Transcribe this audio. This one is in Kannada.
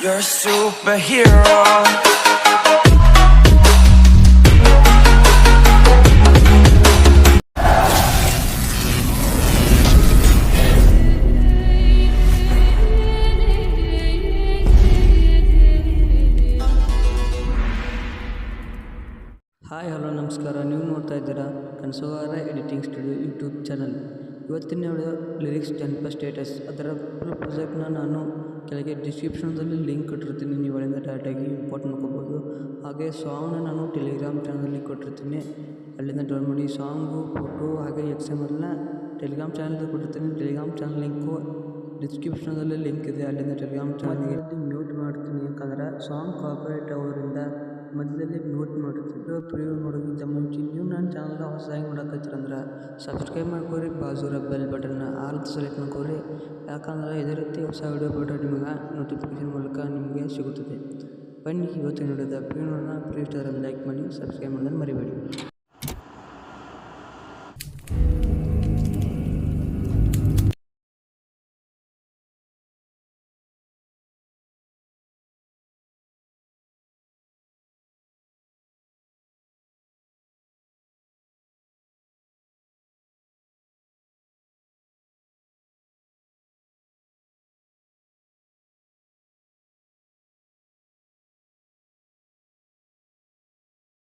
You're a superhero. Hi hello ನಮಸ್ಕಾರ. ನೀವು ನೋಡ್ತಾ ಇದ್ದೀರಾ ಕನಸುಗಾರ ಎಡಿಟಿಂಗ್ ಸ್ಟುಡಿಯೋ ಯೂಟ್ಯೂಬ್ ಚಾನಲ್. ಇವತ್ತಿನ ವಿಡಿಯೋ ಲಿರಿಕ್ಸ್ ಜನಪ ಸ್ಟೇಟಸ್. ಅದರ ಫುಲ್ ಪ್ರಾಜೆಕ್ಟ್ನ ನಾನು ಕೆಳಗೆ ಡಿಸ್ಕ್ರಿಪ್ಷನ್ದಲ್ಲಿ ಲಿಂಕ್ ಕೊಟ್ಟಿರ್ತೀನಿ, ನೀವು ಅಲ್ಲಿಂದ ಡೈರೆಕ್ಟಾಗಿ ಇಂಪೋರ್ಟ್ ಮಾಡ್ಕೋಬೋದು. ಹಾಗೆ ಸಾಂಗ್ನ ನಾನು ಟೆಲಿಗ್ರಾಮ್ ಚಾನಲಲ್ಲಿ ಕೊಟ್ಟಿರ್ತೀನಿ, ಅಲ್ಲಿಂದ ಡೌನ್ಲೋಡ್ ಮಾಡಿ. ಸಾಂಗು, ಫೋಟೋ ಹಾಗೆ XMLನ ಟೆಲಿಗ್ರಾಮ್ ಚಾನಲ್ಗೆ ಕೊಟ್ಟಿರ್ತೀನಿ. ಟೆಲಿಗ್ರಾಮ್ ಚಾನಲ್ ಲಿಂಕು ಡಿಸ್ಕ್ರಿಪ್ಷನಲ್ಲಿ ಲಿಂಕ್ ಇದೆ, ಅಲ್ಲಿಂದ ಟೆಲಿಗ್ರಾಮ್ ಚಾನಲ್ಗೆ ಮ್ಯೂಟ್ ಮಾಡ್ತೀನಿ. ಯಾಕಂದ್ರೆ ಸಾಂಗ್ ಕಾಪಿರೈಟ್ ಅವರಿಂದ ಮಧ್ಯದಲ್ಲಿ ಮ್ಯೂಟ್ ಮಾಡಿರ್ತಿದ್ದು. ಪ್ರಿವ್ಯೂ ನೋಡೋಕ್ಕಿಂತ ಮುಂಚೆ ನೀವು ನನ್ನ ಚಾನಲ್ನ ಹೊಸದಾಗಿ ನೋಡೋಕತ್ತೀರಂದ್ರೆ ಸಬ್ಸ್ಕ್ರೈಬ್ ಮಾಡ್ಕೊರಿ. ಬಾಜೂರ ಬೆಲ್ ಬಟನ್ನ ಆಲ್ ಸೆಲೆಕ್ಟ್ ಮಾಡ್ಕೊರಿ. ಯಾಕಂದ್ರೆ ಇದೇ ರೀತಿ ಹೊಸ ವಿಡಿಯೋ ಬಿಟ್ಟರೆ ನಿಮಗೆ ನೋಟಿಫಿಕೇಶನ್ ಮೂಲಕ ನಿಮಗೆ ಸಿಗುತ್ತದೆ. ಬನ್ನಿ ಇವತ್ತಿನ ವಿಡಿಯೋದ ಪ್ರಿವ್ಯೂ ನೋಡೋಣ. ಪ್ಲೀಸ್ ಲೈಕ್ ಮಾಡಿ, ಸಬ್ಸ್ಕ್ರೈಬ್ ಮಾಡೋದನ್ನು ಮರಿಬೇಡಿ.